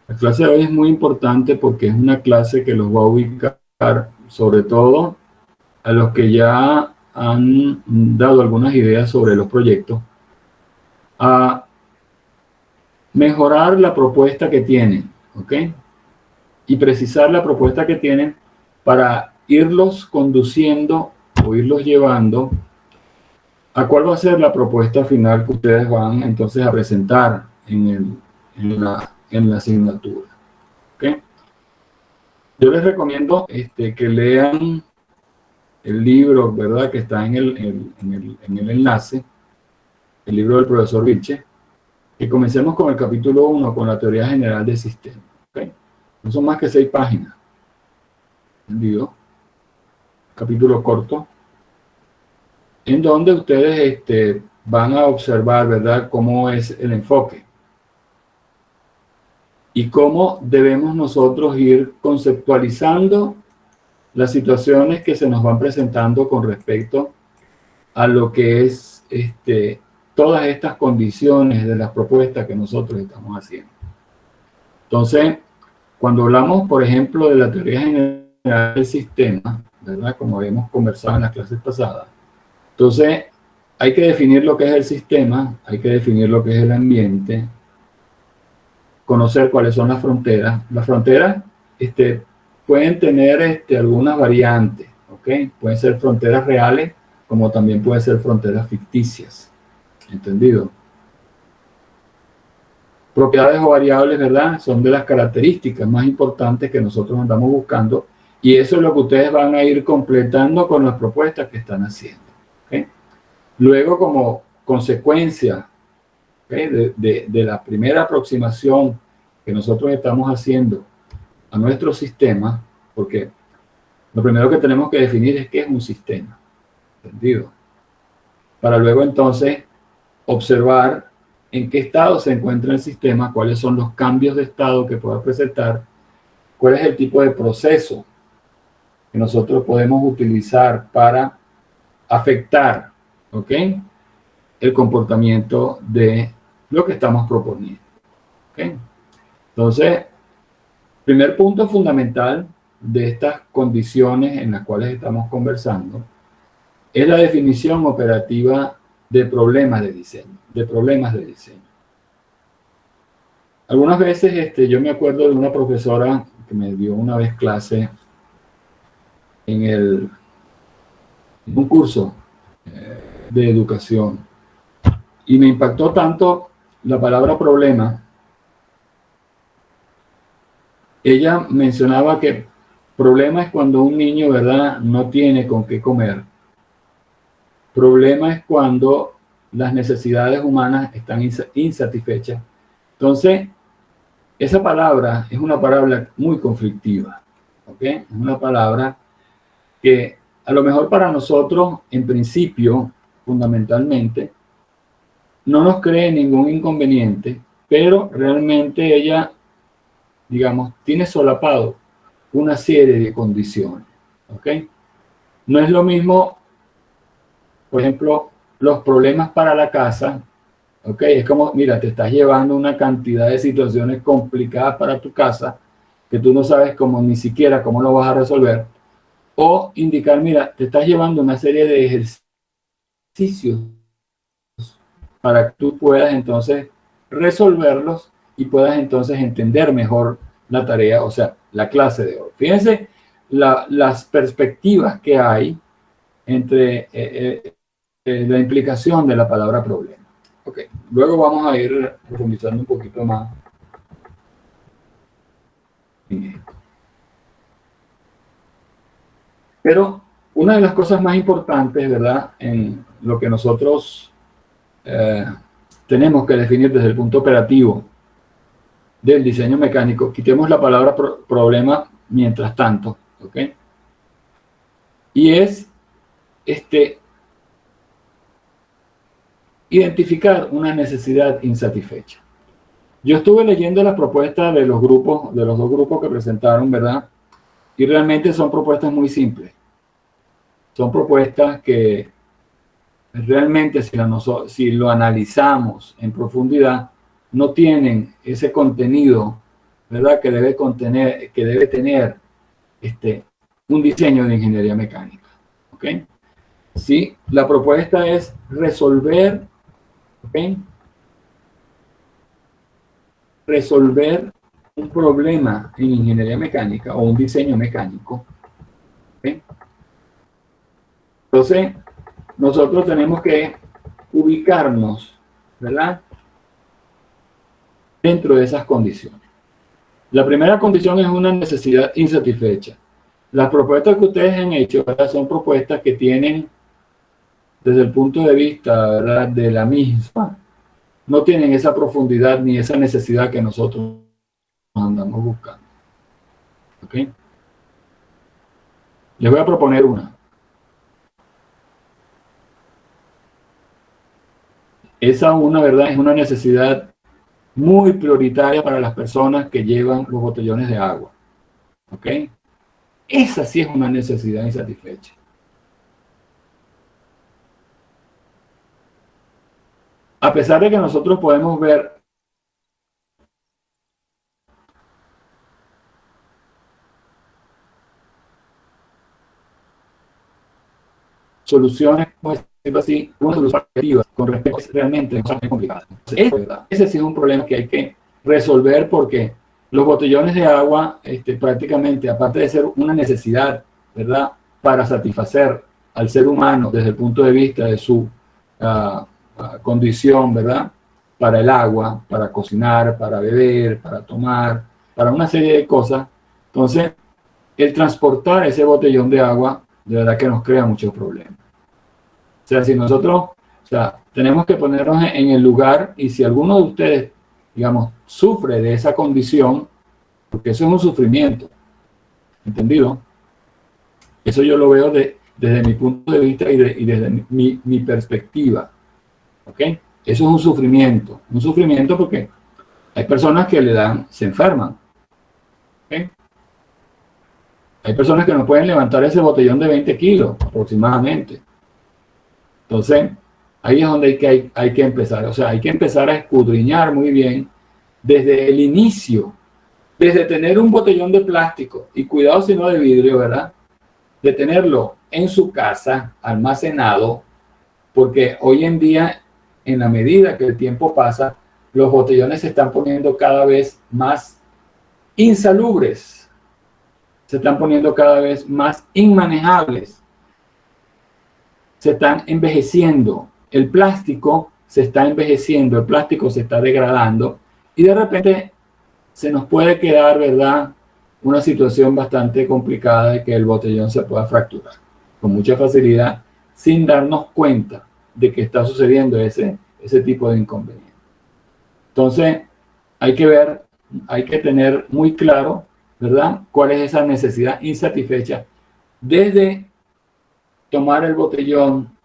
La clase de hoy es muy importante porque es una clase que los va a ubicar sobre todo a los que ya han dado algunas ideas sobre los proyectos, a mejorar la propuesta que tienen, ¿ok? Y precisar la propuesta que tienen para irlos conduciendo o irlos llevando a cuál va a ser la propuesta final que ustedes van entonces a presentar en la asignatura, ¿ok? Yo les recomiendo que lean el libro, ¿verdad? Que está en el enlace, el libro del profesor Vilche, que comencemos con el capítulo 1, con la teoría general del sistema. ¿Okay? No son más que 6 páginas. ¿Entendido? Capítulo corto, en donde ustedes van a observar, ¿verdad?, cómo es el enfoque y cómo debemos nosotros ir conceptualizando las situaciones que se nos van presentando con respecto a lo que es todas estas condiciones de las propuestas que nosotros estamos haciendo. Entonces, cuando hablamos, por ejemplo, de la teoría general del sistema, ¿verdad?, como habíamos conversado en las clases pasadas, entonces hay que definir lo que es el sistema, hay que definir lo que es el ambiente, conocer cuáles son las fronteras. Las fronteras pueden tener algunas variantes, ¿ok? Pueden ser fronteras reales, como también pueden ser fronteras ficticias. ¿Entendido? Propiedades o variables, ¿verdad?, son de las características más importantes que nosotros andamos buscando, y eso es lo que ustedes van a ir completando con las propuestas que están haciendo. ¿Okay? Luego, como consecuencia, ¿okay?, de la primera aproximación que nosotros estamos haciendo a nuestro sistema, porque lo primero que tenemos que definir es qué es un sistema, ¿entendido? Para luego entonces observar en qué estado se encuentra el sistema, cuáles son los cambios de estado que pueda presentar, cuál es el tipo de proceso que nosotros podemos utilizar para afectar, ¿ok?, el comportamiento de lo que estamos proponiendo. ¿Okay? Entonces, primer punto fundamental de estas condiciones en las cuales estamos conversando es la definición operativa de problemas de diseño. Algunas veces yo me acuerdo de una profesora que me dio una vez clase en un curso de educación, y me impactó tanto la palabra problema. Ella mencionaba que problema es cuando un niño, ¿verdad?, no tiene con qué comer. Problema es cuando las necesidades humanas están insatisfechas. Entonces, esa palabra es una palabra muy conflictiva, ¿ok? Es una palabra que a lo mejor para nosotros, en principio, fundamentalmente, no nos cree ningún inconveniente, pero realmente ella, digamos, tiene solapado una serie de condiciones, ¿ok? No es lo mismo, por ejemplo, los problemas para la casa, ¿ok? Es como, mira, te estás llevando una cantidad de situaciones complicadas para tu casa que tú no sabes cómo, ni siquiera cómo lo vas a resolver, o indicar, mira, te estás llevando una serie de ejercicios para que tú puedas entonces resolverlos y puedas entonces entender mejor la tarea, o sea, la clase de hoy. Fíjense las perspectivas que hay entre la implicación de la palabra problema. Ok, luego vamos a ir profundizando un poquito más en esto. Pero una de las cosas más importantes, ¿verdad?, en lo que nosotros tenemos que definir desde el punto operativo del diseño mecánico, quitemos la palabra problema mientras tanto, ¿ok? Y es identificar una necesidad insatisfecha. Yo estuve leyendo las propuestas de los dos grupos que presentaron, ¿verdad? Y realmente son propuestas muy simples. Son propuestas que realmente, si lo analizamos en profundidad, no tienen ese contenido ¿verdad? Que debe contener, que debe tener un diseño de ingeniería mecánica. ¿Ok? Sí, la propuesta es resolver, ¿ok? Resolver un problema en ingeniería mecánica o un diseño mecánico. ¿Ok? Entonces, nosotros tenemos que ubicarnos, ¿verdad? Dentro de esas condiciones. La primera condición es una necesidad insatisfecha. Las propuestas que ustedes han hecho, ¿verdad? Son propuestas que tienen, desde el punto de vista, ¿verdad?, de la misma, no tienen esa profundidad ni esa necesidad que nosotros andamos buscando. ¿Ok? Les voy a proponer una. Esa una, ¿verdad?, es una necesidad muy prioritaria para las personas que llevan los botellones de agua. ¿Ok? Esa sí es una necesidad insatisfecha. A pesar de que nosotros podemos ver soluciones, como decirlo así, una solución efectiva con respecto a realmente cosas muy complicadas. Ese sí es un problema que hay que resolver porque los botellones de agua, prácticamente, aparte de ser una necesidad, ¿verdad?, para satisfacer al ser humano desde el punto de vista de su condición, ¿verdad?, para el agua, para cocinar, para beber, para tomar, para una serie de cosas. Entonces, el transportar ese botellón de agua, de verdad que nos crea muchos problemas. O sea, si nosotros, o sea, tenemos que ponernos en el lugar y si alguno de ustedes, digamos, sufre de esa condición, porque eso es un sufrimiento, ¿entendido? Eso yo lo veo desde mi punto de vista y desde mi perspectiva, ¿ok? Eso es un sufrimiento porque hay personas que se enferman, ¿ok? Hay personas que no pueden levantar ese botellón de 20 kilos aproximadamente. Entonces, ahí es donde hay que empezar. O sea, hay que empezar a escudriñar muy bien desde el inicio, desde tener un botellón de plástico, y cuidado si no de vidrio, ¿verdad? De tenerlo en su casa, almacenado, porque hoy en día, en la medida que el tiempo pasa, los botellones se están poniendo cada vez más insalubres, se están poniendo cada vez más inmanejables, se están envejeciendo, el plástico se está envejeciendo, el plástico se está degradando y de repente se nos puede quedar, ¿verdad?, una situación bastante complicada de que el botellón se pueda fracturar con mucha facilidad sin darnos cuenta de que está sucediendo ese tipo de inconveniente. Entonces, hay que ver, hay que tener muy claro, ¿verdad?, cuál es esa necesidad insatisfecha desde tomar el botellón,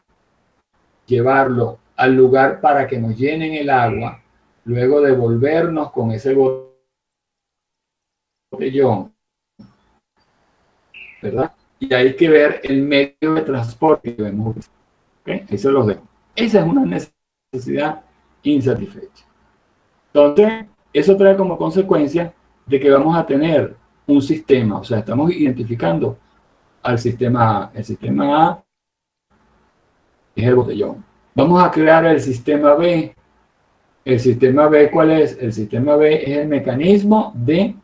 llevarlo al lugar para que nos llenen el agua, luego devolvernos con ese botellón, ¿verdad? Y hay que ver el medio de transporte que vemos. ¿Okay? Eso los dejo. Esa es una necesidad insatisfecha. Entonces, eso trae como consecuencia de que vamos a tener un sistema, o sea, estamos identificando al sistema A. El sistema A es el botellón. Vamos a crear el sistema B. El sistema B, ¿cuál es? El sistema B es el mecanismo de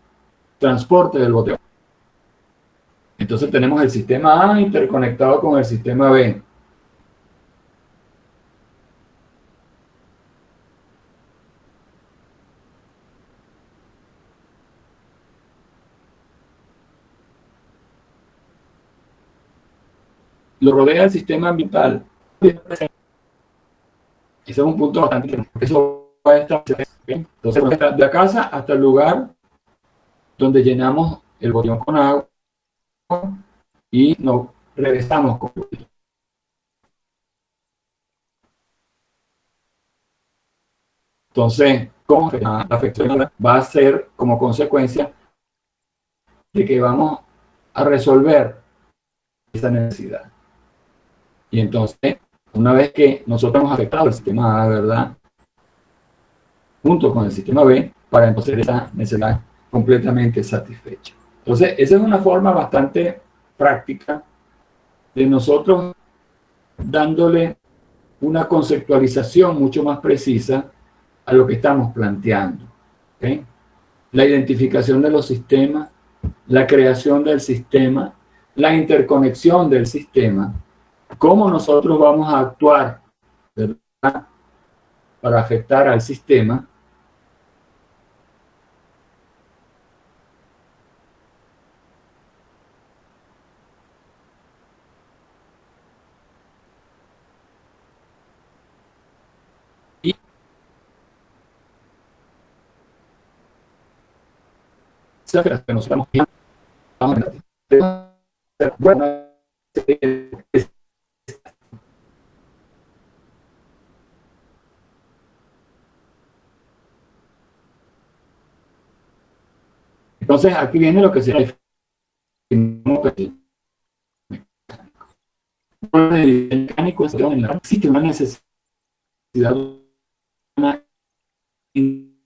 transporte del botellón. Entonces tenemos el sistema A interconectado con el sistema B. Lo rodea el sistema ambiental. Ese es un punto bastante importante. Eso va a estar, entonces, de la casa hasta el lugar donde llenamos el botellón con agua y nos regresamos con el botellón. Entonces, ¿cómo la afección va a ser como consecuencia de que vamos a resolver esa necesidad? Y entonces, una vez que nosotros hemos afectado el sistema A, ¿verdad?, junto con el sistema B, para entonces esa necesidad completamente satisfecha. Entonces, esa es una forma bastante práctica de nosotros dándole una conceptualización mucho más precisa a lo que estamos planteando. ¿Okay? La identificación de los sistemas, la creación del sistema, la interconexión del sistema, cómo nosotros vamos a actuar, ¿verdad?, para afectar al sistema. Y que nos vamos bueno, entonces aquí viene lo que se llama el mecánico. Existe una necesidad, una y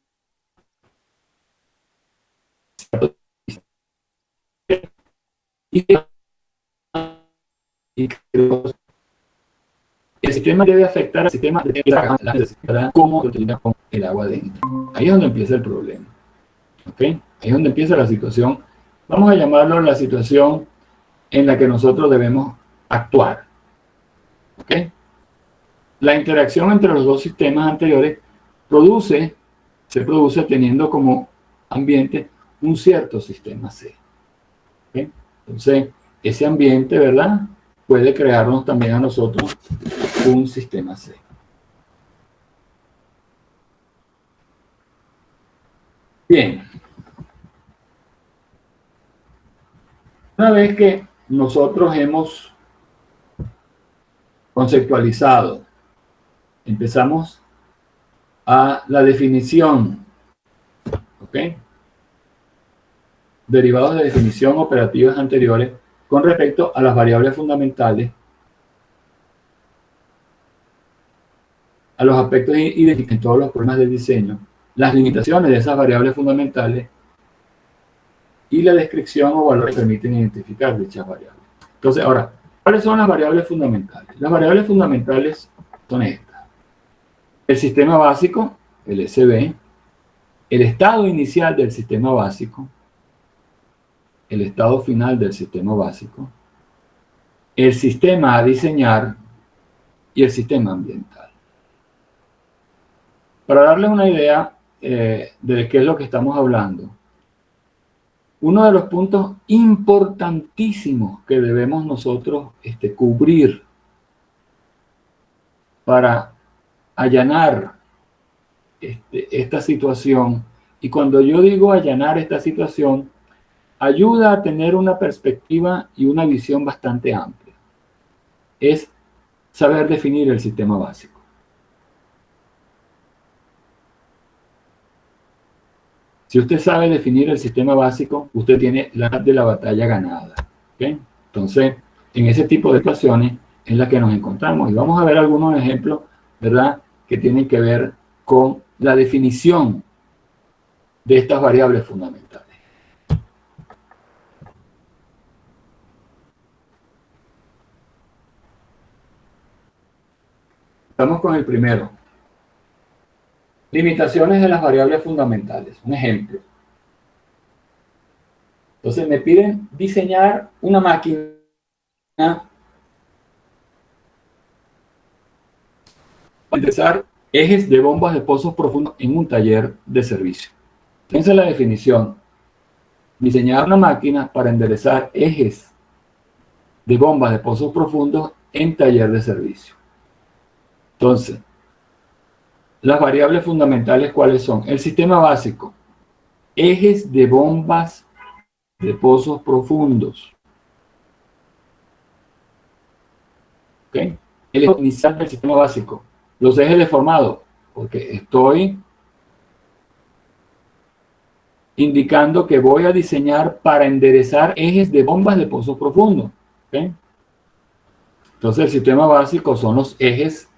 el sistema debe afectar al sistema de la necesidad, cómo termina con el agua dentro. Ahí es donde empieza el problema. ¿Okay? Ahí es donde empieza la situación. Vamos a llamarlo la situación en la que nosotros debemos actuar. ¿Okay? La interacción entre los dos sistemas anteriores se produce teniendo como ambiente un cierto sistema C. ¿Okay? Entonces, ese ambiente, ¿verdad?, puede crearnos también a nosotros un sistema C. Bien. Una vez que nosotros hemos conceptualizado, empezamos a la definición, ¿ok?, derivados de definición operativas anteriores con respecto a las variables fundamentales, a los aspectos identificados en todos los problemas del diseño, las limitaciones de esas variables fundamentales y la descripción o valores que permiten identificar dichas variables. Entonces, ahora, ¿cuáles son las variables fundamentales? Las variables fundamentales son estas: el sistema básico, el SB, el estado inicial del sistema básico, el estado final del sistema básico, el sistema a diseñar y el sistema ambiental. Para darles una idea de qué es lo que estamos hablando, uno de los puntos importantísimos que debemos nosotros cubrir para allanar esta situación, y cuando yo digo allanar esta situación, ayuda a tener una perspectiva y una visión bastante amplia, es saber definir el sistema básico. Si usted sabe definir el sistema básico, usted tiene la de la batalla ganada. ¿Okay? Entonces, en ese tipo de situaciones es la que nos encontramos. Y vamos a ver algunos ejemplos, ¿verdad?, que tienen que ver con la definición de estas variables fundamentales. Estamos con el primero. Limitaciones de las variables fundamentales. Un ejemplo. Entonces me piden diseñar una máquina para enderezar ejes de bombas de pozos profundos en un taller de servicio. Esa es la definición. Diseñar una máquina para enderezar ejes de bombas de pozos profundos en taller de servicio. Entonces, las variables fundamentales, ¿cuáles son? El sistema básico, ejes de bombas de pozos profundos. ¿Ok? El eje inicial del sistema básico, los ejes deformados, porque estoy indicando que voy a diseñar para enderezar ejes de bombas de pozos profundos. ¿Ok? Entonces, el sistema básico son los ejes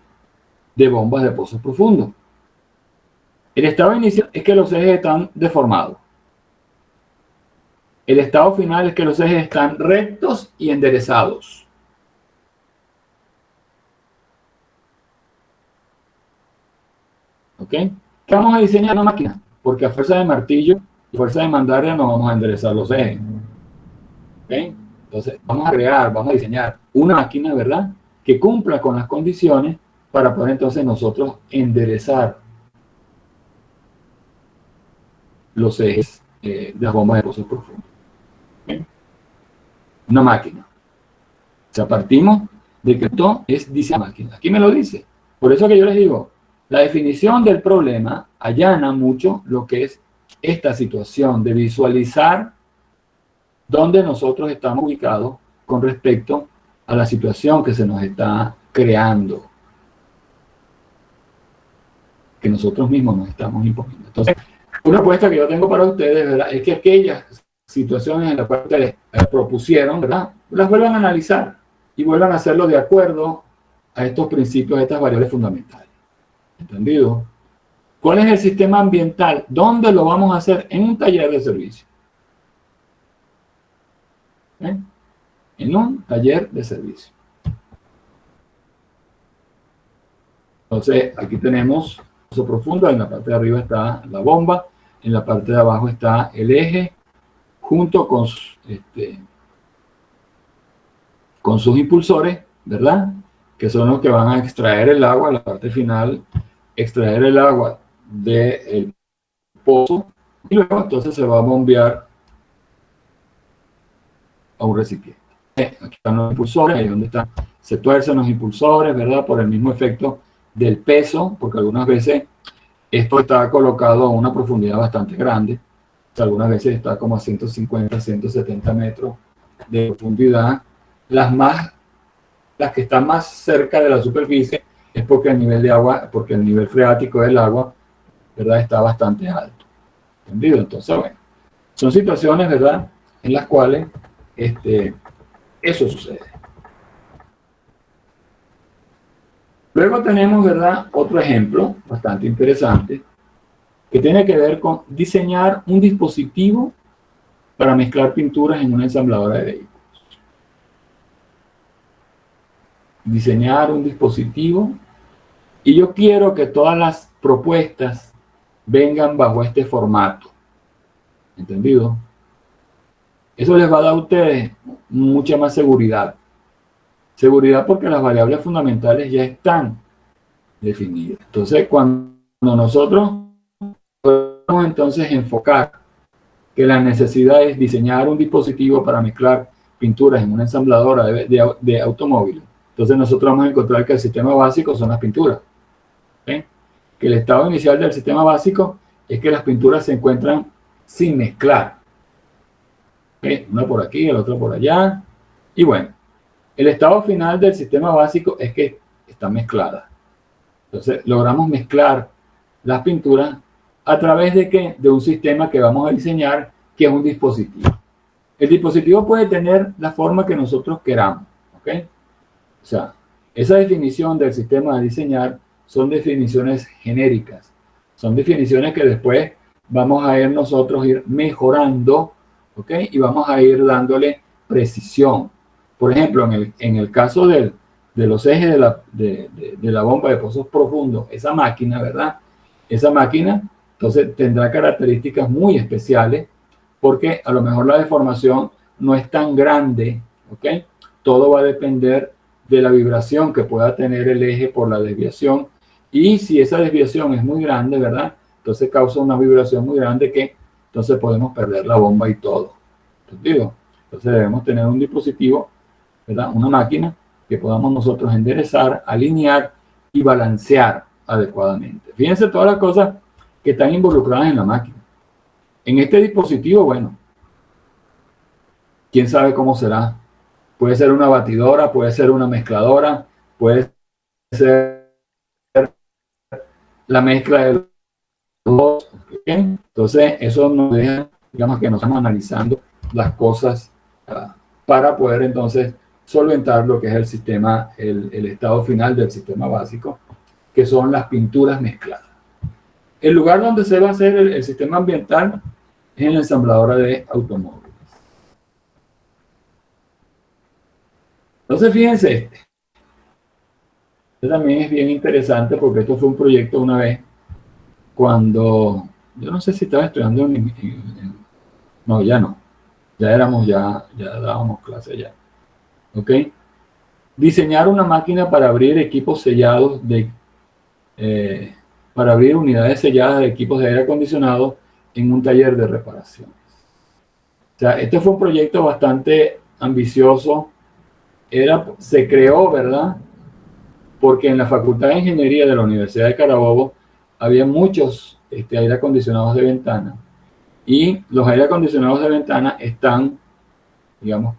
de bombas de pozos profundos. El estado inicial es que los ejes están deformados. El estado final es que los ejes están rectos y enderezados. ¿Ok? ¿Qué vamos a diseñar en una máquina? Porque a fuerza de martillo y fuerza de mandarria no vamos a enderezar los ejes. ¿Ok? Entonces, vamos a diseñar una máquina, ¿verdad? Que cumpla con las condiciones para poder entonces nosotros enderezar los ejes de las bombas de pozos profundos. ¿Okay? Una máquina. O sea, partimos de que esto es diseñar máquina. Aquí me lo dice. Por eso que yo les digo, la definición del problema allana mucho lo que es esta situación de visualizar dónde nosotros estamos ubicados con respecto a la situación que se nos está creando, que nosotros mismos nos estamos imponiendo. Entonces, una apuesta que yo tengo para ustedes, ¿verdad?, es que aquellas situaciones en las cuales ustedes propusieron, ¿verdad?, las vuelvan a analizar y vuelvan a hacerlo de acuerdo a estos principios, a estas variables fundamentales. ¿Entendido? ¿Cuál es el sistema ambiental? ¿Dónde lo vamos a hacer? En un taller de servicio. ¿Eh? En un taller de servicio. Entonces, aquí tenemos pozo profundo, en la parte de arriba está la bomba, en la parte de abajo está el eje, junto con sus impulsores, ¿verdad? Que son los que van a extraer el agua, la parte final, extraer el agua del pozo, y luego entonces se va a bombear a un recipiente. Aquí están los impulsores, ahí donde están, se tuercen los impulsores, ¿verdad? Por el mismo efecto del peso, porque algunas veces esto está colocado a una profundidad bastante grande, o sea, algunas veces está como a 150, 170 metros de profundidad. Las que están más cerca de la superficie es porque el nivel de agua, porque el nivel freático del agua, ¿verdad?, está bastante alto. ¿Entendido? Entonces, bueno, son situaciones, ¿verdad?, en las cuales eso sucede. Luego tenemos, ¿verdad?, otro ejemplo bastante interesante que tiene que ver con diseñar un dispositivo para mezclar pinturas en una ensambladora de vehículos. Diseñar un dispositivo, y yo quiero que todas las propuestas vengan bajo este formato. ¿Entendido? Eso les va a dar a ustedes mucha más seguridad. Seguridad porque las variables fundamentales ya están definidas. Entonces, cuando nosotros podemos entonces enfocar que la necesidad es diseñar un dispositivo para mezclar pinturas en una ensambladora de automóviles, entonces nosotros vamos a encontrar que el sistema básico son las pinturas. ¿Okay? Que el estado inicial del sistema básico es que las pinturas se encuentran sin mezclar. ¿Okay? Una por aquí, el otro por allá. Y bueno, el estado final del sistema básico es que están mezcladas. Entonces logramos mezclar las pinturas a través de ¿qué? De un sistema que vamos a diseñar, que es un dispositivo. El dispositivo puede tener la forma que nosotros queramos. ¿Okay? O sea, esa definición del sistema de diseñar son definiciones genéricas. Son definiciones que después vamos a ir nosotros mejorando, ¿ok? Y vamos a ir dándole precisión. Por ejemplo, en el caso de los ejes de la bomba de pozos profundos, esa máquina, ¿verdad? Esa máquina, entonces, tendrá características muy especiales porque a lo mejor la deformación no es tan grande, ¿ok? Todo va a depender de la vibración que pueda tener el eje por la desviación, y si esa desviación es muy grande, ¿verdad?, entonces causa una vibración muy grande que entonces podemos perder la bomba y todo. ¿Entendido? Entonces debemos tener un dispositivo, ¿verdad?, una máquina que podamos nosotros enderezar, alinear y balancear adecuadamente. Fíjense todas las cosas que están involucradas en la máquina. En este dispositivo, bueno, quién sabe cómo será. Puede ser una batidora, puede ser una mezcladora, puede ser la mezcla de los dos. ¿Okay? Entonces, eso nos deja, digamos, que nos estamos analizando las cosas para poder entonces solventar lo que es el sistema, el estado final del sistema básico, que son las pinturas mezcladas. El lugar donde se va a hacer el sistema ambiental es en la ensambladora de automóviles. Entonces, fíjense, este también es bien interesante porque esto fue un proyecto una vez cuando, yo no sé si estaba estudiando no, ya no, ya éramos, ya dábamos clase ya, ¿ok? Diseñar una máquina para abrir equipos sellados eh, para abrir unidades selladas de equipos de aire acondicionado en un taller de reparaciones. O sea, este fue un proyecto bastante ambicioso. Se creó, ¿verdad? Porque en la Facultad de Ingeniería de la Universidad de Carabobo había muchos aire acondicionados de ventana y los aire acondicionados de ventana están, digamos,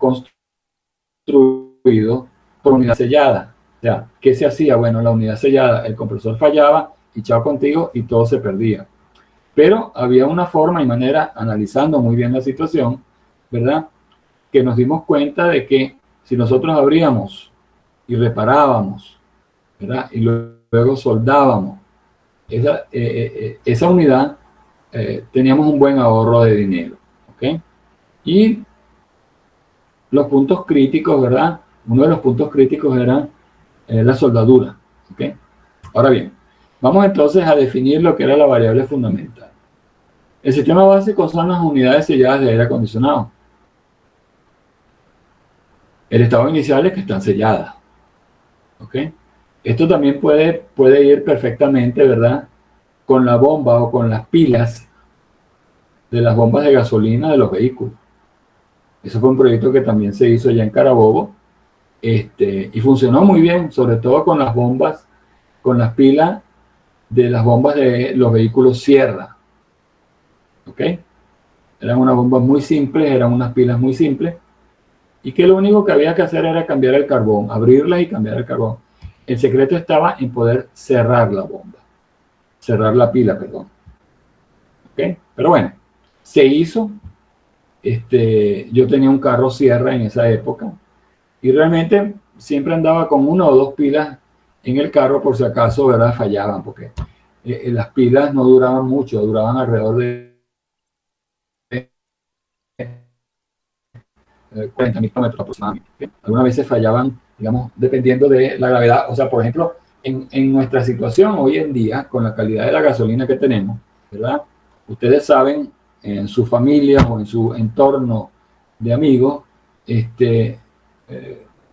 construidos por unidad sellada. O sea, ¿qué se hacía? Bueno, la unidad sellada, el compresor fallaba y chao contigo y todo se perdía. Pero había una forma y manera, analizando muy bien la situación, ¿verdad? Que nos dimos cuenta de que si nosotros abríamos y reparábamos, ¿verdad? Y luego soldábamos esa unidad, teníamos un buen ahorro de dinero, ¿ok? Y los puntos críticos, ¿verdad? Uno de los puntos críticos era la soldadura, ¿ok? Ahora bien, vamos entonces a definir lo que era la variable fundamental. El sistema básico son las unidades selladas de aire acondicionado. El estado inicial es que están selladas, ¿ok? Esto también puede ir perfectamente, ¿verdad? Con la bomba o con las pilas de las bombas de gasolina de los vehículos. Eso fue un proyecto que también se hizo allá en Carabobo, y funcionó muy bien, sobre todo con las bombas, con las pilas de las bombas de los vehículos Sierra, ¿ok? Eran unas bombas muy simples, eran unas pilas muy simples, y que lo único que había que hacer era cambiar el carbón, abrirlas y cambiar el carbón. El secreto estaba en poder cerrar la bomba, cerrar la pila, perdón. ¿Ok? Pero bueno, se hizo. Yo tenía un carro Sierra en esa época y realmente siempre andaba con una o dos pilas en el carro por si acaso, ¿verdad? Fallaban, porque las pilas no duraban mucho, duraban alrededor de 40.000 kilómetros aproximadamente. ¿Okay? Algunas veces fallaban, digamos, dependiendo de la gravedad. O sea, por ejemplo, en nuestra situación hoy en día, con la calidad de la gasolina que tenemos, ¿verdad? Ustedes saben, en su familia o en su entorno de amigos,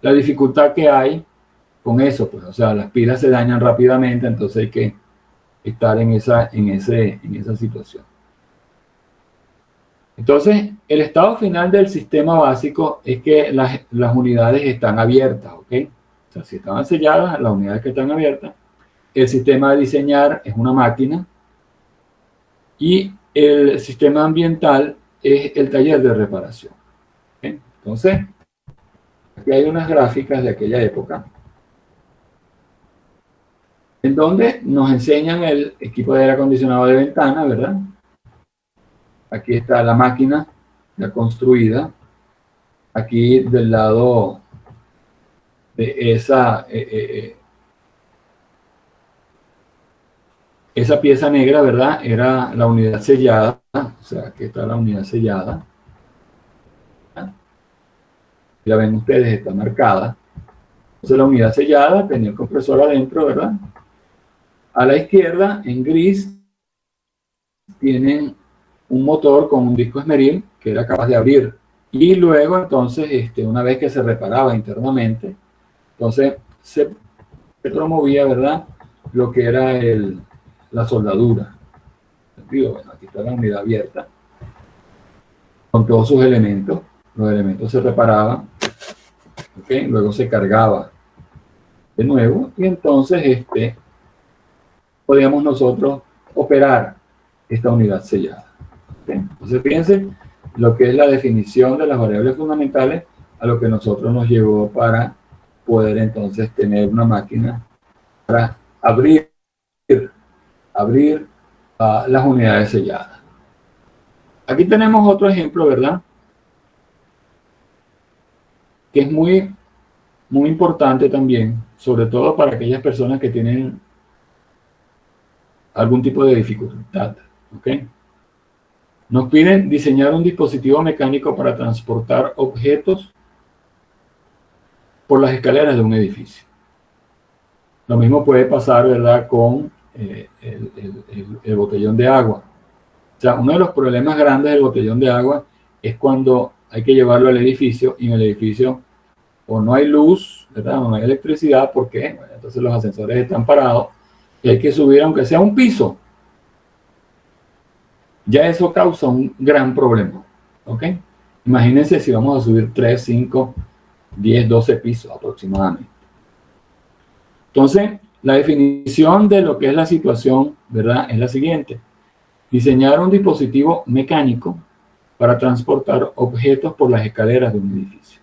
la dificultad que hay con eso, pues, o sea, las pilas se dañan rápidamente, entonces hay que estar en esa situación. Entonces, el estado final del sistema básico es que las unidades están abiertas, ¿ok? O sea, si estaban selladas, las unidades que están abiertas. El sistema de diseñar es una máquina y el sistema ambiental es el taller de reparación. ¿Okay? Entonces, aquí hay unas gráficas de aquella época en donde nos enseñan el equipo de aire acondicionado de ventana, ¿verdad? Aquí está la máquina ya construida. Aquí del lado de esa pieza negra, ¿verdad? Era la unidad sellada. O sea, aquí está la unidad sellada. Ya ven ustedes, está marcada. Entonces la unidad sellada tenía el compresor adentro, ¿verdad? A la izquierda, en gris, tienen un motor con un disco esmeril que era capaz de abrir. Y luego, entonces, una vez que se reparaba internamente, entonces se promovía, ¿verdad? Lo que era la soldadura. Bueno, aquí está la unidad abierta con todos sus elementos. Los elementos se reparaban, ¿okay? Luego se cargaba de nuevo y entonces podíamos nosotros operar esta unidad sellada. ¿Okay? Entonces fíjense lo que es la definición de las variables fundamentales a lo que nosotros nos llevó para poder entonces tener una máquina para abrir las unidades selladas. Aquí tenemos otro ejemplo, ¿verdad? Que es muy, muy importante también, sobre todo para aquellas personas que tienen algún tipo de dificultad. ¿Ok? Nos piden diseñar un dispositivo mecánico para transportar objetos por las escaleras de un edificio. Lo mismo puede pasar, ¿verdad?, con el botellón de agua. O sea, uno de los problemas grandes del botellón de agua es cuando hay que llevarlo al edificio y en el edificio o no hay luz, ¿verdad?, o no hay electricidad, porque bueno, entonces los ascensores están parados y hay que subir aunque sea un piso. Ya eso causa un gran problema, ¿ok? Imagínense si vamos a subir 3, 5, 10, 12 pisos aproximadamente. Entonces, la definición de lo que es la situación, ¿verdad?, es la siguiente. Diseñar un dispositivo mecánico para transportar objetos por las escaleras de un edificio.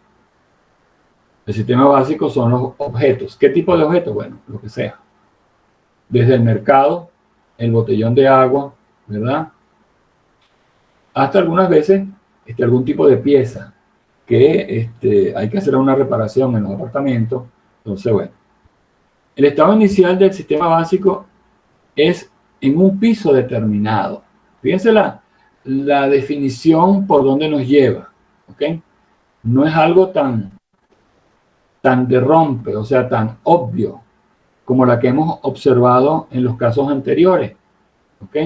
El sistema básico son los objetos. ¿Qué tipo de objetos? Bueno, lo que sea. Desde el mercado, el botellón de agua, ¿verdad?, hasta algunas veces algún tipo de pieza que hay que hacer una reparación en los apartamentos. Entonces, bueno, el estado inicial del sistema básico es en un piso determinado. Fíjense la definición por donde nos lleva, ¿ok? No es algo tan de rompe, o sea, tan obvio como la que hemos observado en los casos anteriores, ¿ok?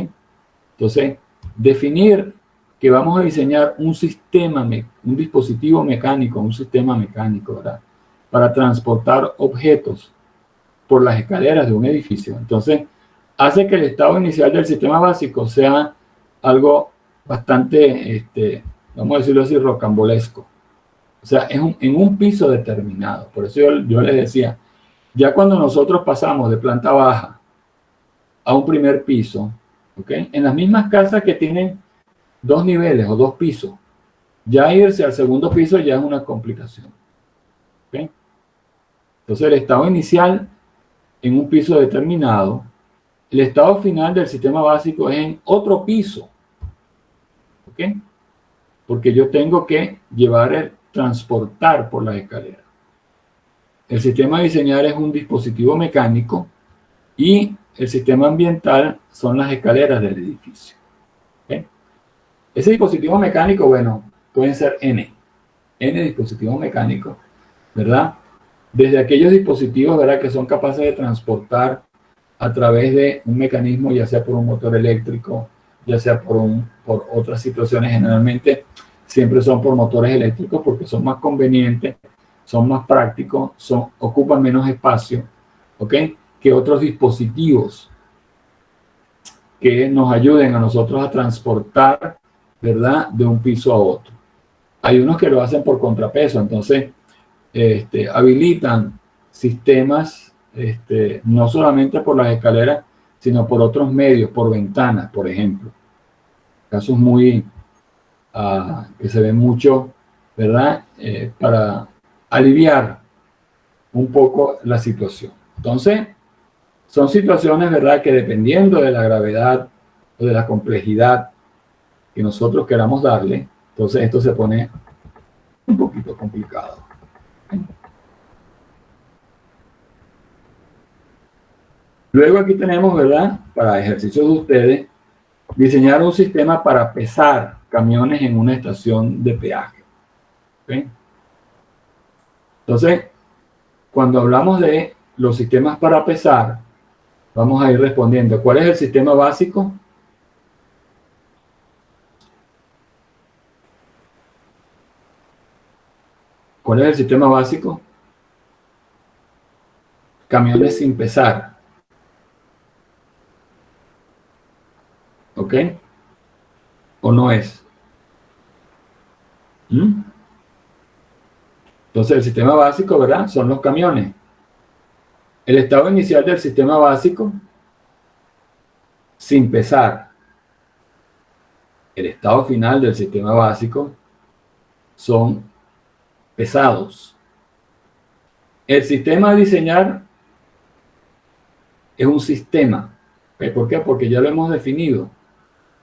Entonces, definir que vamos a diseñar un sistema, un dispositivo mecánico, un sistema mecánico, ¿verdad?, para transportar objetos por las escaleras de un edificio. Entonces, hace que el estado inicial del sistema básico sea algo bastante, vamos a decirlo así, rocambolesco. O sea, es en un piso determinado. Por eso yo les decía, ya cuando nosotros pasamos de planta baja a un primer piso, ¿ok?, en las mismas casas que tienen 2 niveles o 2 pisos, ya irse al segundo piso ya es una complicación. ¿Ok? Entonces, el estado inicial en un piso determinado, el estado final del sistema básico es en otro piso. ¿Ok? Porque yo tengo que transportar por las escaleras. El sistema a diseñar es un dispositivo mecánico y el sistema ambiental son las escaleras del edificio. ¿Ok? Ese dispositivo mecánico, bueno, pueden ser N dispositivos mecánicos, ¿verdad? Desde aquellos dispositivos, ¿verdad?, que son capaces de transportar a través de un mecanismo, ya sea por un motor eléctrico, ya sea por otras situaciones, generalmente siempre son por motores eléctricos porque son más convenientes, son más prácticos, ocupan menos espacio, ¿ok?, que otros dispositivos que nos ayuden a nosotros a transportar, ¿verdad?, de un piso a otro. Hay unos que lo hacen por contrapeso, entonces habilitan sistemas no solamente por las escaleras, sino por otros medios, por ventanas, por ejemplo. Casos muy que se ven mucho, ¿verdad?, para aliviar un poco la situación. Entonces, son situaciones, ¿verdad?, que dependiendo de la gravedad o de la complejidad que nosotros queramos darle, entonces esto se pone un poquito complicado. Luego aquí tenemos, ¿verdad?, para ejercicios de ustedes, diseñar un sistema para pesar camiones en una estación de peaje. ¿Okay? Entonces, cuando hablamos de los sistemas para pesar, vamos a ir respondiendo. ¿Cuál es el sistema básico? ¿Cuál es el sistema básico? Camiones sin pesar. ¿Ok? ¿O no es? Entonces, el sistema básico, ¿verdad?, son los camiones. El estado inicial del sistema básico, sin pesar. El estado final del sistema básico son pesados. El sistema a diseñar es un sistema. ¿Por qué? Porque ya lo hemos definido.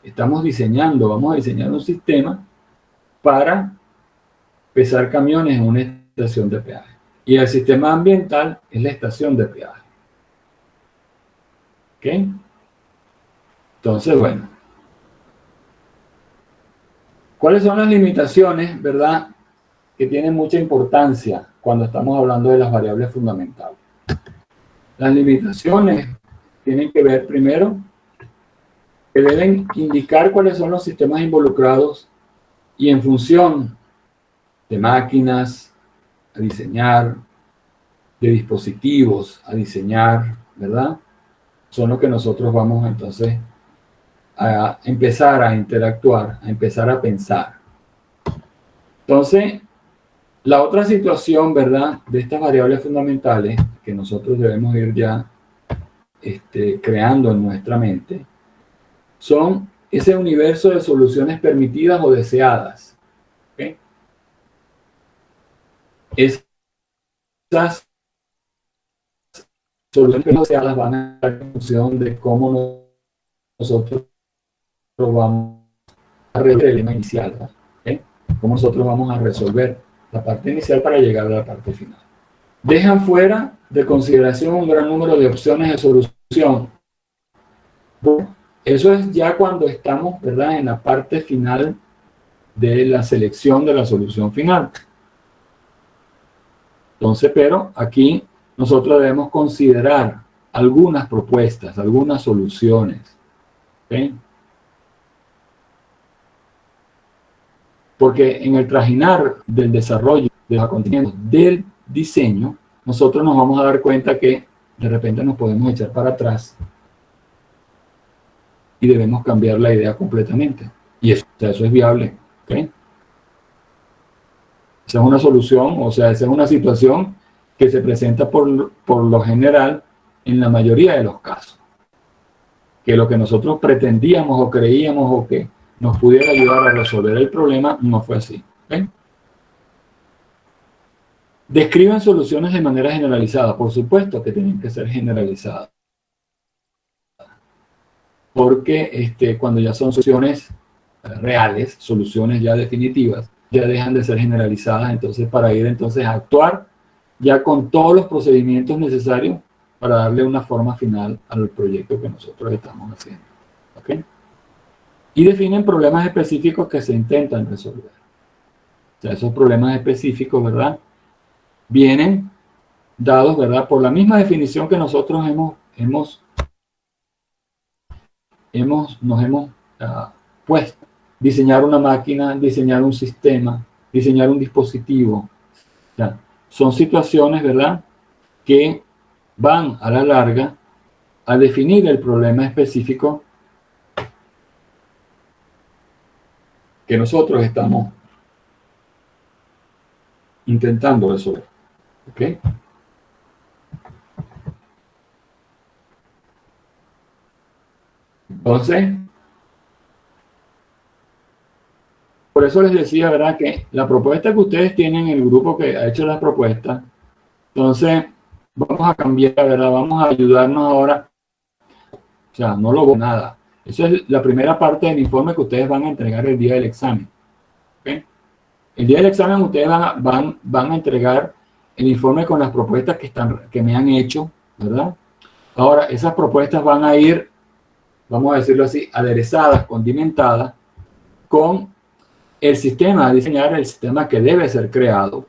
Estamos diseñando, vamos a diseñar un sistema para pesar camiones en una estación de peaje. Y el sistema ambiental es la estación de peaje. ¿Ok? Entonces, bueno. ¿Cuáles son las limitaciones, verdad, que tienen mucha importancia cuando estamos hablando de las variables fundamentales. Las limitaciones tienen que ver primero que deben indicar cuáles son los sistemas involucrados y en función de máquinas a diseñar, de dispositivos a diseñar, ¿verdad? Son los que nosotros vamos entonces a empezar a interactuar, a empezar a pensar. Entonces, la otra situación, ¿verdad?, de estas variables fundamentales que nosotros debemos ir ya creando en nuestra mente, son ese universo de soluciones permitidas o deseadas. ¿Okay? Esas soluciones deseadas van a estar en función de cómo nosotros vamos a resolver el tema inicial, ¿okay? Cómo nosotros vamos a resolver la parte inicial para llegar a la parte final. Dejan fuera de consideración un gran número de opciones de solución. Bueno, eso es ya cuando estamos, ¿verdad?, en la parte final de la selección de la solución final. Entonces, pero aquí nosotros debemos considerar algunas propuestas, algunas soluciones. ¿Okay? Porque en el trajinar del desarrollo de los acontecimientos del diseño, nosotros nos vamos a dar cuenta que de repente nos podemos echar para atrás y debemos cambiar la idea completamente. Y eso es viable. ¿Okay? Esa es una solución, o sea, esa es una situación que se presenta por lo general en la mayoría de los casos. Que lo que nosotros pretendíamos o creíamos o que nos pudiera ayudar a resolver el problema no fue así. ¿Okay? Describen soluciones de manera generalizada. Por supuesto que tienen que ser generalizadas. Porque cuando ya son soluciones reales, soluciones ya definitivas, ya dejan de ser generalizadas, entonces para ir entonces a actuar ya con todos los procedimientos necesarios para darle una forma final al proyecto que nosotros estamos haciendo. ¿Okay? Y definen problemas específicos que se intentan resolver. O sea, esos problemas específicos, ¿verdad?, vienen dados, ¿verdad?, por la misma definición que nosotros nos hemos puesto. Diseñar una máquina, diseñar un sistema, diseñar un dispositivo. O sea, son situaciones, ¿verdad?, que van a la larga a definir el problema específico que nosotros estamos intentando resolver. ¿Ok? Entonces, por eso les decía, ¿verdad?, que la propuesta que ustedes tienen, el grupo que ha hecho la propuesta, entonces vamos a cambiar, ¿verdad?, vamos a ayudarnos ahora. O sea, no lo nada. Esa es la primera parte del informe que ustedes van a entregar el día del examen. ¿Okay? El día del examen ustedes van a entregar el informe con las propuestas que me han hecho, ¿verdad? Ahora, esas propuestas van a ir, vamos a decirlo así, aderezadas, condimentadas, con el sistema a diseñar, el sistema que debe ser creado,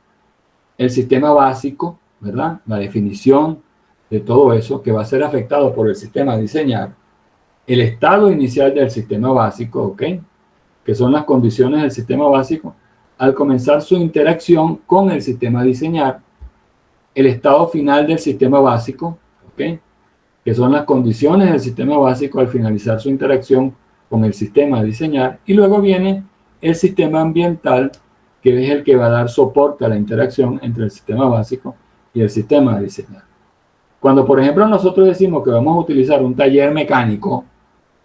el sistema básico, ¿verdad? La definición de todo eso que va a ser afectado por el sistema a diseñar, el estado inicial del sistema básico, ¿ok?, que son las condiciones del sistema básico al comenzar su interacción con el sistema a diseñar, el estado final del sistema básico, ¿ok?, que son las condiciones del sistema básico al finalizar su interacción con el sistema a diseñar, y luego viene el sistema ambiental, que es el que va a dar soporte a la interacción entre el sistema básico y el sistema a diseñar. Cuando, por ejemplo, nosotros decimos que vamos a utilizar un taller mecánico,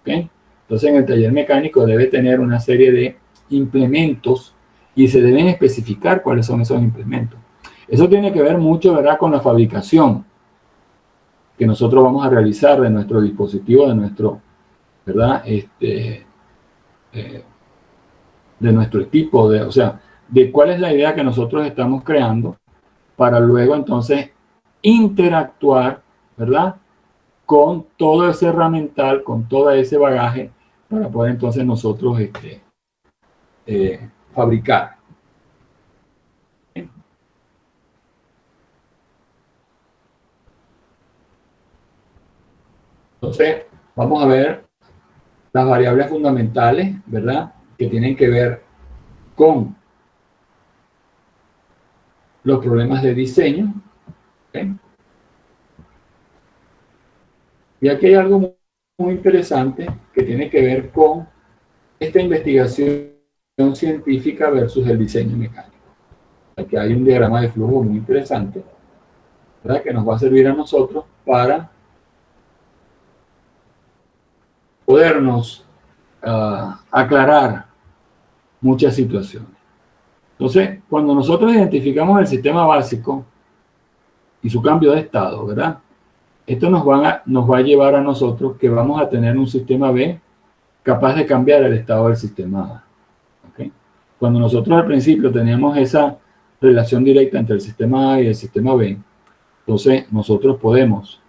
¿okay?, entonces en el taller mecánico debe tener una serie de implementos y se deben especificar cuáles son esos implementos. Eso tiene que ver mucho, ¿verdad?, con la fabricación que nosotros vamos a realizar de nuestro dispositivo, de nuestro, ¿verdad?, de nuestro equipo, o sea, de cuál es la idea que nosotros estamos creando para luego entonces interactuar, ¿verdad?, con todo ese herramental, con todo ese bagaje, para poder entonces nosotros fabricar. Entonces, vamos a ver las variables fundamentales, ¿verdad? Que tienen que ver con los problemas de diseño. ¿Okay? Y aquí hay algo muy interesante que tiene que ver con esta investigación científica versus el diseño mecánico. Aquí hay un diagrama de flujo muy interesante, ¿verdad? Que nos va a servir a nosotros para podernos aclarar muchas situaciones. Entonces, cuando nosotros identificamos el sistema básico y su cambio de estado, ¿verdad? Esto nos va a llevar a nosotros que vamos a tener un sistema B capaz de cambiar el estado del sistema A. ¿Okay? Cuando nosotros al principio teníamos esa relación directa entre el sistema A y el sistema B, entonces nosotros podemos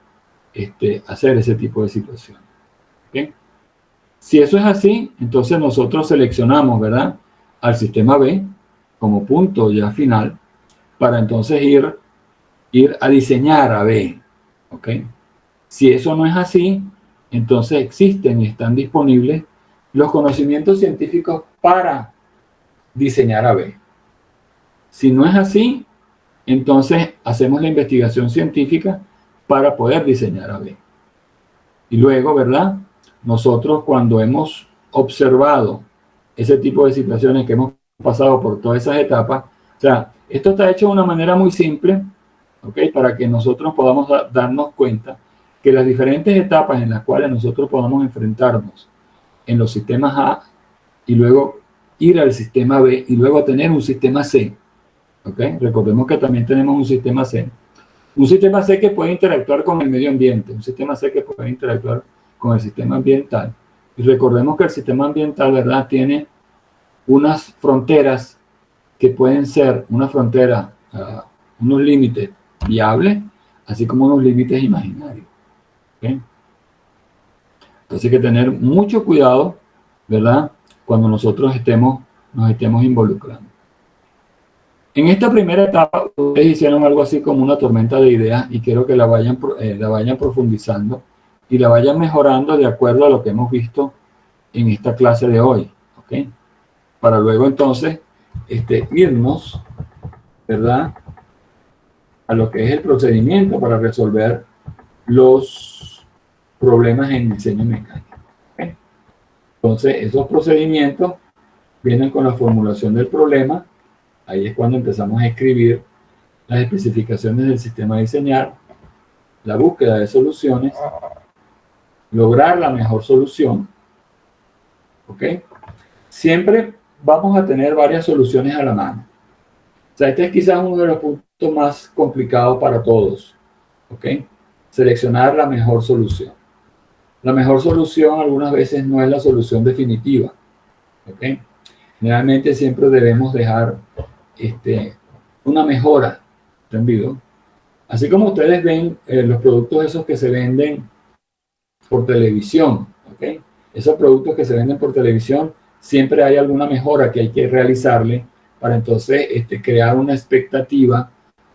hacer ese tipo de situaciones. ¿Okay? Si eso es así, entonces nosotros seleccionamos, ¿verdad?, al sistema B como punto ya final para entonces ir a diseñar a B. ¿Ok? Si eso no es así, entonces existen y están disponibles los conocimientos científicos para diseñar a B. Si no es así, entonces hacemos la investigación científica para poder diseñar a B. Y luego, ¿verdad? Nosotros cuando hemos observado ese tipo de situaciones que hemos pasado por todas esas etapas, o sea, esto está hecho de una manera muy simple, ¿ok? Para que nosotros podamos darnos cuenta que las diferentes etapas en las cuales nosotros podamos enfrentarnos en los sistemas A y luego ir al sistema B y luego tener un sistema C, ¿ok? Recordemos que también tenemos un sistema C. Un sistema C que puede interactuar con el medio ambiente, un sistema C que puede interactuar con el sistema ambiental. Y recordemos que el sistema ambiental, ¿verdad?, tiene unas fronteras que pueden ser una frontera, unos límites viables, así como unos límites imaginarios. ¿Okay? Entonces hay que tener mucho cuidado, ¿verdad?, cuando nosotros nos estemos involucrando. En esta primera etapa, ustedes hicieron algo así como una tormenta de ideas y quiero que la vayan profundizando y la vayan mejorando de acuerdo a lo que hemos visto en esta clase de hoy. ¿Ok? Para luego entonces irnos, ¿verdad?, a lo que es el procedimiento para resolver los problemas en diseño mecánico. ¿Okay? Entonces, esos procedimientos vienen con la formulación del problema. Ahí es cuando empezamos a escribir las especificaciones del sistema a diseñar, la búsqueda de soluciones, lograr la mejor solución. ¿Ok? Siempre vamos a tener varias soluciones a la mano. O sea, este es quizás uno de los puntos más complicados para todos. ¿Ok? Seleccionar la mejor solución. La mejor solución algunas veces no es la solución definitiva. ¿Ok? Generalmente siempre debemos dejar una mejora, ¿entendido? Así como ustedes ven los productos esos que se venden por televisión, ¿ok? Esos productos que se venden por televisión, siempre hay alguna mejora que hay que realizarle para entonces crear una expectativa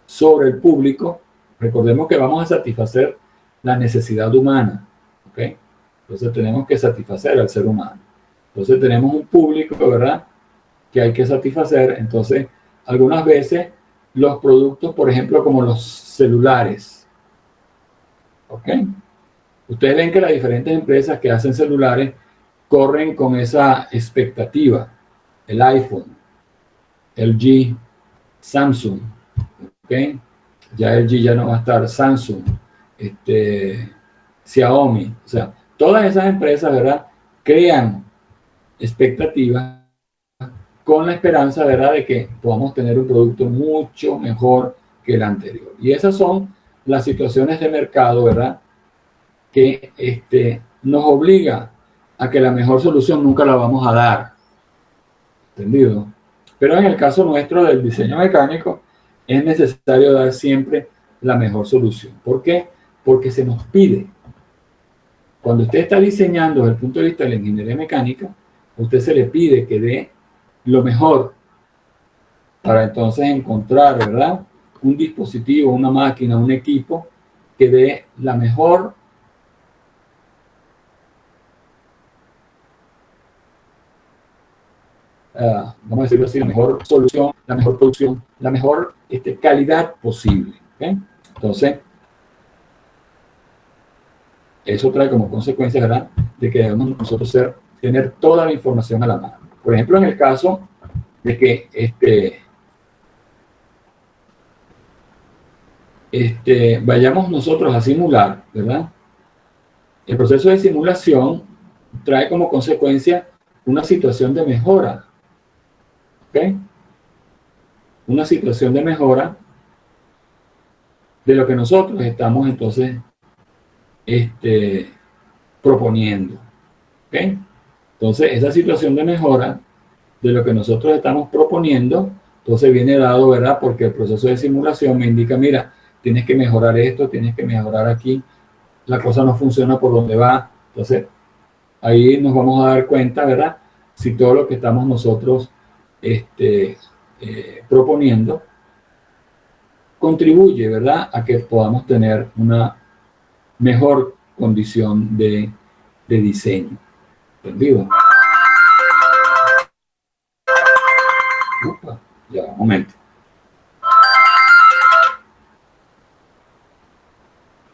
sobre el público. Recordemos que vamos a satisfacer la necesidad humana, ¿ok? Entonces tenemos que satisfacer al ser humano. Entonces tenemos un público, ¿verdad?, que hay que satisfacer. Entonces, algunas veces los productos, por ejemplo, como los celulares, ¿ok? Ustedes ven que las diferentes empresas que hacen celulares corren con esa expectativa. El iPhone, LG, Samsung, ¿ok? Ya LG ya no va a estar, Samsung, Xiaomi, o sea, todas esas empresas, ¿verdad?, crean expectativas con la esperanza, ¿verdad?, de que podamos tener un producto mucho mejor que el anterior. Y esas son las situaciones de mercado, ¿verdad?, que nos obliga a que la mejor solución nunca la vamos a dar. ¿Entendido? Pero en el caso nuestro del diseño mecánico, es necesario dar siempre la mejor solución. ¿Por qué? Porque se nos pide. Cuando usted está diseñando desde el punto de vista de la ingeniería mecánica, a usted se le pide que dé lo mejor para entonces encontrar, ¿verdad?, un dispositivo, una máquina, un equipo que dé la mejor vamos a decirlo así, la mejor solución, la mejor producción, la mejor calidad posible. ¿Okay? Entonces, eso trae como consecuencia, ¿verdad?, de que debemos nosotros tener toda la información a la mano. Por ejemplo, en el caso de que vayamos nosotros a simular, ¿verdad? El proceso de simulación trae como consecuencia una situación de mejora, ¿ok? Una situación de mejora de lo que nosotros estamos entonces proponiendo, ¿ok? Entonces, esa situación de mejora de lo que nosotros estamos proponiendo, entonces viene dado, ¿verdad? Porque el proceso de simulación me indica, mira, tienes que mejorar esto, tienes que mejorar aquí, la cosa no funciona por donde va. Entonces, ahí nos vamos a dar cuenta, ¿verdad? Si todo lo que estamos nosotros proponiendo contribuye, ¿verdad?, a que podamos tener una mejor condición de diseño. ¿Entendido? Upa, ya, un momento.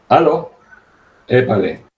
¿Aló? Épale.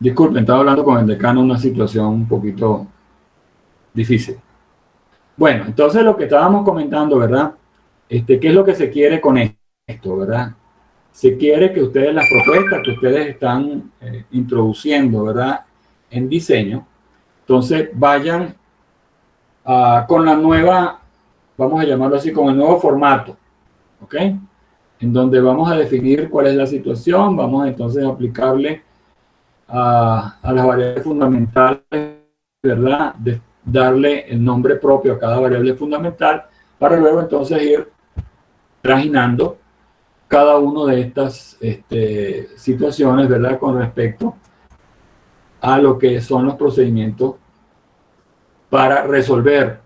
Disculpen, estaba hablando con el decano, una situación un poquito difícil. Bueno, entonces lo que estábamos comentando, ¿verdad? ¿Qué es lo que se quiere con esto, verdad? Se quiere que ustedes, las propuestas que ustedes están introduciendo, ¿verdad? En diseño, entonces vayan con la nueva, vamos a llamarlo así, con el nuevo formato, ¿ok? En donde vamos a definir cuál es la situación, vamos entonces a aplicarle a las variables fundamentales, ¿verdad? De darle el nombre propio a cada variable fundamental para luego entonces ir trajinando cada una de estas situaciones, ¿verdad? Con respecto a lo que son los procedimientos para resolver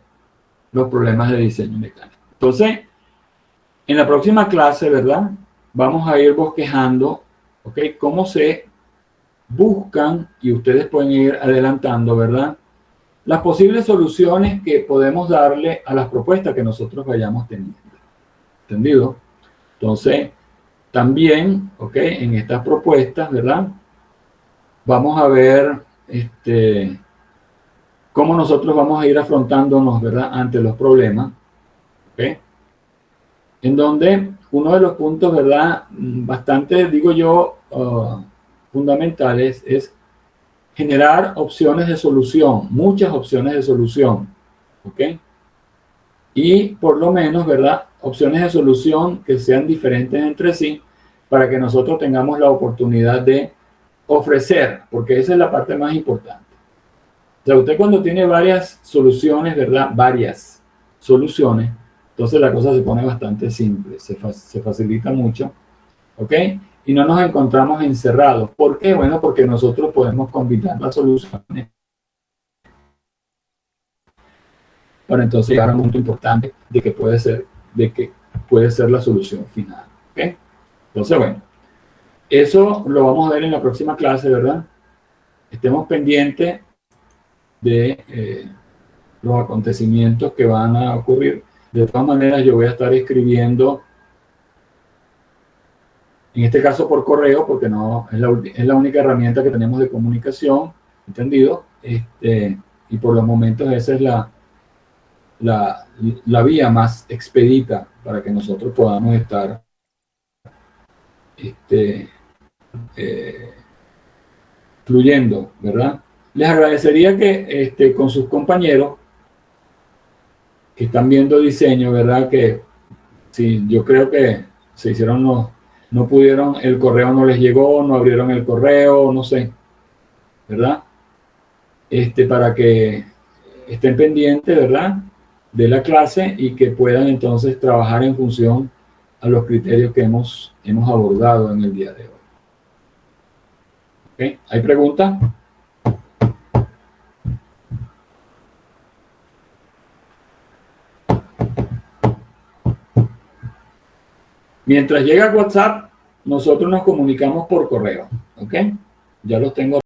los problemas de diseño mecánico. Entonces, en la próxima clase, ¿verdad? Vamos a ir bosquejando, ¿ok? Cómo se buscan, y ustedes pueden ir adelantando, ¿verdad? Las posibles soluciones que podemos darle a las propuestas que nosotros vayamos teniendo. ¿Entendido? Entonces, también, ¿ok? En estas propuestas, ¿verdad? Vamos a ver cómo nosotros vamos a ir afrontándonos, ¿verdad? Ante los problemas, ¿ok? En donde uno de los puntos, ¿verdad? Bastante, digo yo, fundamentales es generar opciones de solución, muchas opciones de solución, ¿ok? Y por lo menos, ¿verdad? Opciones de solución que sean diferentes entre sí para que nosotros tengamos la oportunidad de ofrecer, porque esa es la parte más importante. O sea, usted cuando tiene varias soluciones, ¿verdad? Varias soluciones, entonces la cosa se pone bastante simple, se facilita mucho, ¿ok? Y no nos encontramos encerrados. ¿Por qué? Bueno, porque nosotros podemos combinar las soluciones para entonces llegar a un punto importante de que puede ser la solución final, ¿ok? Entonces, bueno, eso lo vamos a ver en la próxima clase, ¿verdad? Estemos pendientes de los acontecimientos que van a ocurrir. De todas maneras, yo voy a estar escribiendo, en este caso por correo, porque no es la única herramienta que tenemos de comunicación, ¿entendido? Y por los momentos esa es la vía más expedita para que nosotros podamos estar fluyendo, ¿verdad? Les agradecería que con sus compañeros que están viendo diseño, ¿verdad? Que si yo creo que se hicieron no pudieron, el correo no les llegó, no abrieron el correo, no sé, ¿verdad? Para que estén pendientes, ¿verdad? De la clase y que puedan entonces trabajar en función a los criterios que hemos abordado en el día de hoy. ¿Okay? ¿Hay preguntas? Mientras llega WhatsApp, nosotros nos comunicamos por correo, ¿ok? Ya los tengo.